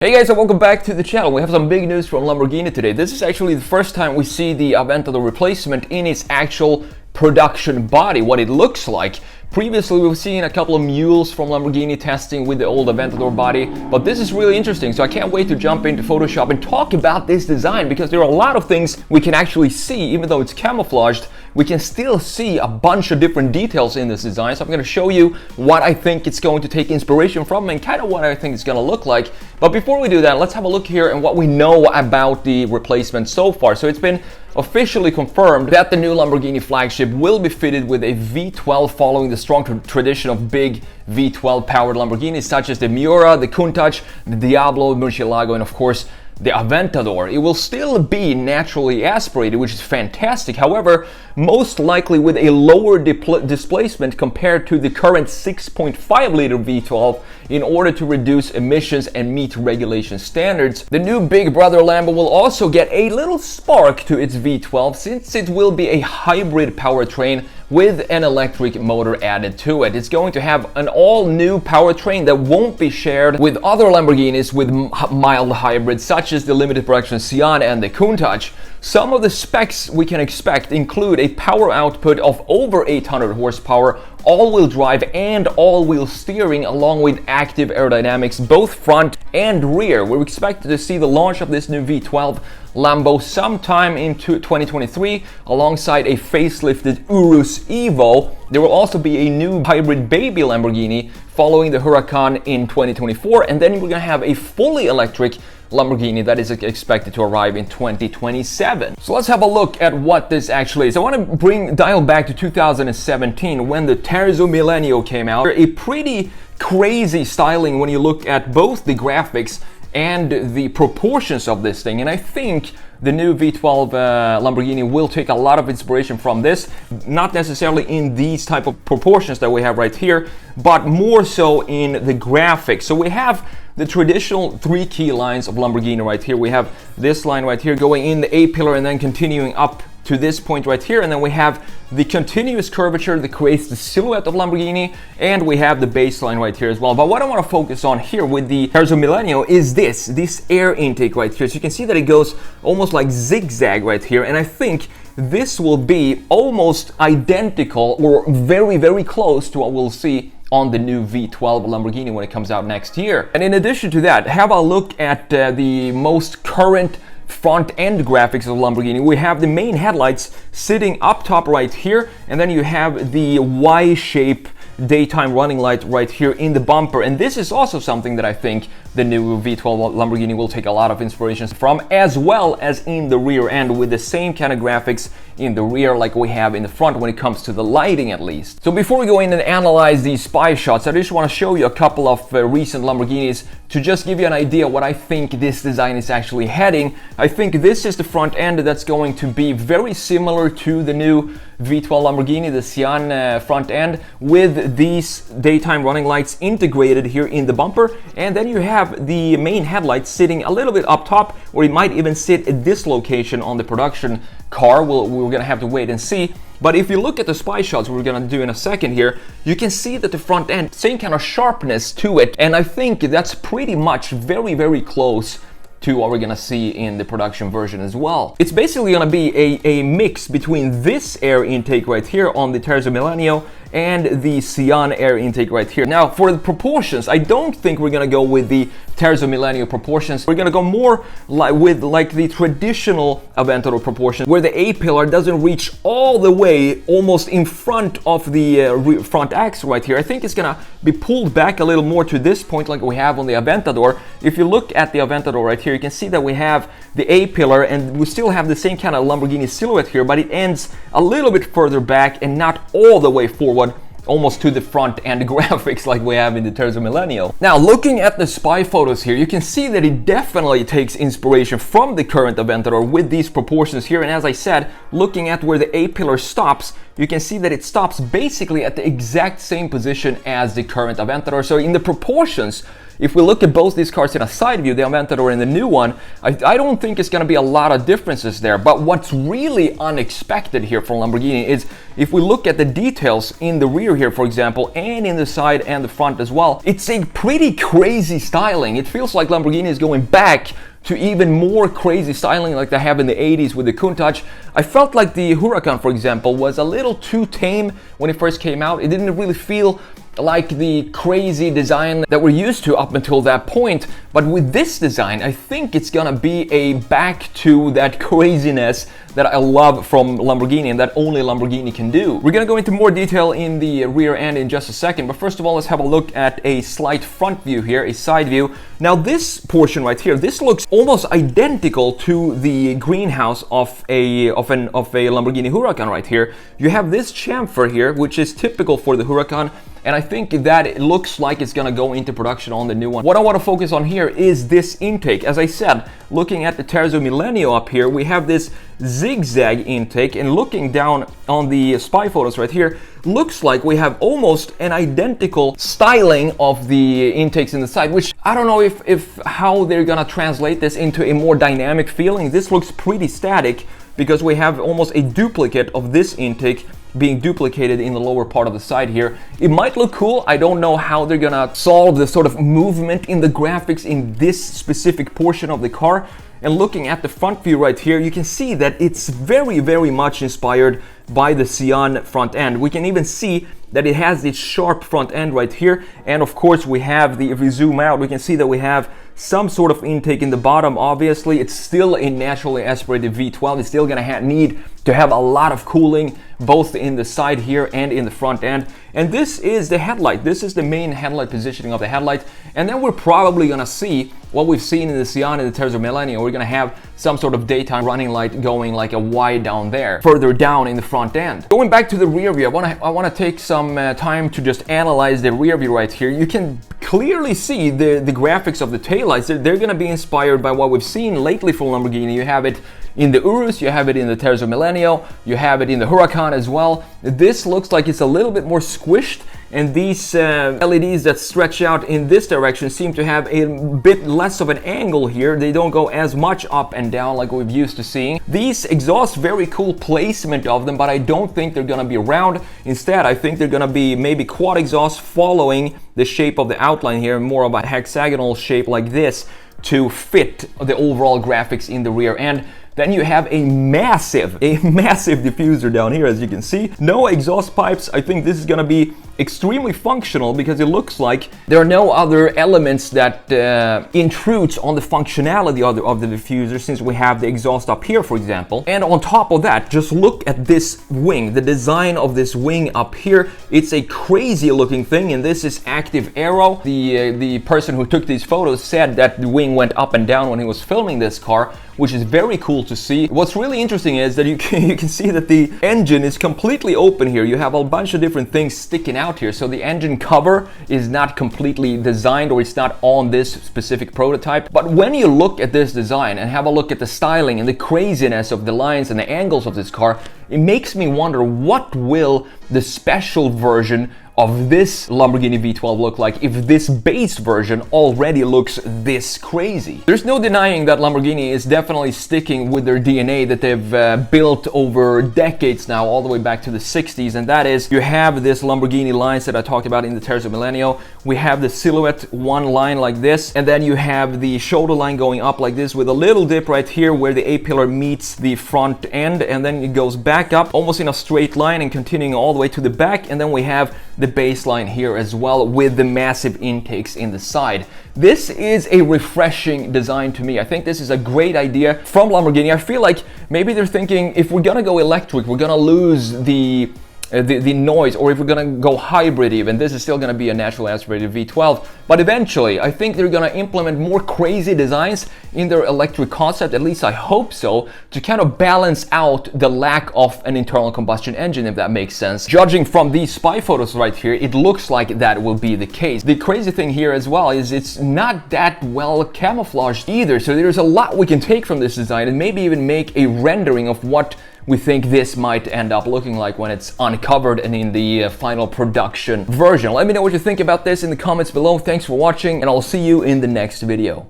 Hey guys, and welcome back to the channel. We have some big news from Lamborghini today. This is actually the first time we see the Aventador replacement in its actual production body, what it looks like. Previously, we've seen a couple of mules from Lamborghini testing with the old Aventador body, but this is really interesting, so I can't wait to jump into Photoshop and talk about this design, because there are a lot of things we can actually see. Even though it's camouflaged, we can still see a bunch of different details in this design. So I'm going to show you what I think it's going to take inspiration from and kind of what I think it's going to look like. But before we do that, let's have a look here and what we know about the replacement so far. So it's been officially confirmed that the new Lamborghini flagship will be fitted with a V12, following the strong tradition of big V12 powered Lamborghinis such as the Miura, the Countach, the Diablo, Murcielago, and of course the Aventador. It will still be naturally aspirated, which is fantastic. However, most likely with a lower displacement compared to the current 6.5 liter V12 in order to reduce emissions and meet regulation standards. The new big brother Lambo will also get a little spark to its V12, since it will be a hybrid powertrain with an electric motor added to it. It's going to have an all-new powertrain that won't be shared with other Lamborghinis with mild hybrids, such as the limited production Sián and the Countach. Some of the specs we can expect include a power output of over 800 horsepower, all-wheel drive and all-wheel steering, along with active aerodynamics both front and rear. We're expected to see the launch of this new V12 Lambo sometime in 2023 alongside a facelifted Urus Evo. There will also be a new hybrid baby Lamborghini following the Huracan in 2024, and then we're going to have a fully electric Lamborghini that is expected to arrive in 2027. So let's have a look at what this actually is. I want to dial back to 2017 when the Terzo Millennio came out. A pretty crazy styling when you look at both the graphics and the proportions of this thing, and I think the new V12 Lamborghini will take a lot of inspiration from this, not necessarily in these type of proportions that we have right here, but more so in the graphics. So we have the traditional three key lines of Lamborghini right here. We have this line right here going in the A-pillar and then continuing up to this point right here, and then we have the continuous curvature that creates the silhouette of Lamborghini, and we have the baseline right here as well. But what I want to focus on here with the Terzo Millennio is this air intake right here. So you can see that it goes almost like zigzag right here, and I think this will be almost identical or very, very close to what we'll see on the new V12 Lamborghini when it comes out next year. And in addition to that, have a look at the most current front end graphics of Lamborghini. We have the main headlights sitting up top right here, and then you have the Y-shape daytime running light right here in the bumper. And this is also something that I think the new V12 Lamborghini will take a lot of inspiration from, as well as in the rear end, with the same kind of graphics in the rear like we have in the front when it comes to the lighting at least. So before we go in and analyze these spy shots, I just want to show you a couple of recent Lamborghinis to just give you an idea what I think this design is actually heading. I think this is the front end that's going to be very similar to the new V12 Lamborghini, the Sián front end, with these daytime running lights integrated here in the bumper. And then you have the main headlights sitting a little bit up top, or it might even sit at this location on the production car. We're gonna have to wait and see. But if you look at the spy shots we're gonna do in a second here, you can see that the front end, same kind of sharpness to it, and I think that's pretty much very, very close to what we're gonna see in the production version as well. It's basically gonna be a mix between this air intake right here on the Terzo Millennio and the Sián air intake right here. Now for the proportions, I don't think we're gonna go with the Terzo Millennio proportions. We're gonna go more with the traditional Aventador proportions, where the A-pillar doesn't reach all the way almost in front of the front axle right here. I think it's gonna be pulled back a little more to this point like we have on the Aventador. If you look at the Aventador right here, you can see that we have the A-pillar and we still have the same kind of Lamborghini silhouette here, but it ends a little bit further back and not all the way forward, almost to the front and graphics like we have in the Terzo Millennio. Now looking at the spy photos here, you can see that it definitely takes inspiration from the current Aventador with these proportions here. And as I said, looking at where the A-pillar stops, you can see that it stops basically at the exact same position as the current Aventador. So in the proportions, if we look at both these cars in a side view, the Aventador and the new one, I don't think it's going to be a lot of differences there. But what's really unexpected here from Lamborghini is if we look at the details in the rear here, for example, and in the side and the front as well, it's a pretty crazy styling. It feels like Lamborghini is going back to even more crazy styling like they have in the 80s with the Countach. I felt like the Huracan, for example, was a little too tame when it first came out. It didn't really feel like the crazy design that we're used to up until that point. But with this design, I think it's gonna be a back to that craziness that I love from Lamborghini and that only Lamborghini can do. We're gonna go into more detail in the rear end in just a second, but first of all, let's have a look at a slight front view here, a side view. Now this portion right here, this looks almost identical to the greenhouse of a Lamborghini Huracan right here. You have this chamfer here, which is typical for the Huracan, and I think that it looks like it's gonna go into production on the new one. What I want to focus on here is this intake. As I said, looking at the Terzo Millennio up here, we have this zigzag intake, and looking down on the spy photos right here, looks like we have almost an identical styling of the intakes in the side, which I don't know if how they're gonna translate this into a more dynamic feeling. This looks pretty static because we have almost a duplicate of this intake being duplicated in the lower part of the side here. It might look cool. I don't know how they're gonna solve the sort of movement in the graphics in this specific portion of the car. And looking at the front view right here, you can see that it's very, very much inspired by the Sián front end. We can even see that it has this sharp front end right here. And of course we have if we zoom out, we can see that we have some sort of intake in the bottom. Obviously, it's still a naturally aspirated V12. It's still gonna need to have a lot of cooling, both in the side here and in the front end. And this is the headlight. This is the main headlight positioning of the headlight. And then we're probably gonna see what we've seen in the Sián and the Terzo Millennio. We're gonna have some sort of daytime running light going like a Y down there, further down in the front end. Going back to the rear view, I wanna take some time to just analyze the rear view right here. You can clearly see the graphics of the taillights. They're gonna be inspired by what we've seen lately from Lamborghini. You have it in the Urus, you have it in the Terzo Millennio, you have it in the Huracan as well. This looks like it's a little bit more squished, and these LEDs that stretch out in this direction seem to have a bit less of an angle here. They don't go as much up and down like we've used to seeing. These exhausts, very cool placement of them, but I don't think they're gonna be round. Instead, I think they're gonna be maybe quad exhaust following the shape of the outline here, more of a hexagonal shape like this to fit the overall graphics in the rear end. Then you have a massive diffuser down here, as you can see. No exhaust pipes. I think this is gonna be extremely functional because it looks like there are no other elements that intrudes on the functionality of the diffuser, since we have the exhaust up here, for example. And on top of that, just look at this wing, the design of this wing up here. It's a crazy looking thing, and this is active aero. The person who took these photos said that the wing went up and down when he was filming this car, which is very cool to see. What's really interesting is that you can see that the engine is completely open here. You have a bunch of different things sticking out here. So the engine cover is not completely designed, or it's not on this specific prototype. But when you look at this design and have a look at the styling and the craziness of the lines and the angles of this car, it makes me wonder, what will the special version of this Lamborghini V12 look like if this base version already looks this crazy? There's no denying that Lamborghini is definitely sticking with their DNA that they've built over decades now, all the way back to the 60s, and that is, you have this Lamborghini lines that I talked about in the Terzo Millennio. We have the silhouette one line like this, and then you have the shoulder line going up like this with a little dip right here where the A-pillar meets the front end, and then it goes back up almost in a straight line and continuing all the way to the back, and then we have the baseline here as well with the massive intakes in the side. This is a refreshing design to me. I think this is a great idea from Lamborghini. I feel like maybe they're thinking, if we're gonna go electric, we're gonna lose the noise, or if we're gonna go hybrid even, this is still gonna be a naturally aspirated V12. But eventually, I think they're gonna implement more crazy designs in their electric concept, at least I hope so, to kind of balance out the lack of an internal combustion engine, if that makes sense. Judging from these spy photos right here, it looks like that will be the case. The crazy thing here as well is it's not that well camouflaged either, so there's a lot we can take from this design and maybe even make a rendering of what we think this might end up looking like when it's uncovered and in the final production version. Let me know what you think about this in the comments below. Thanks for watching, and I'll see you in the next video.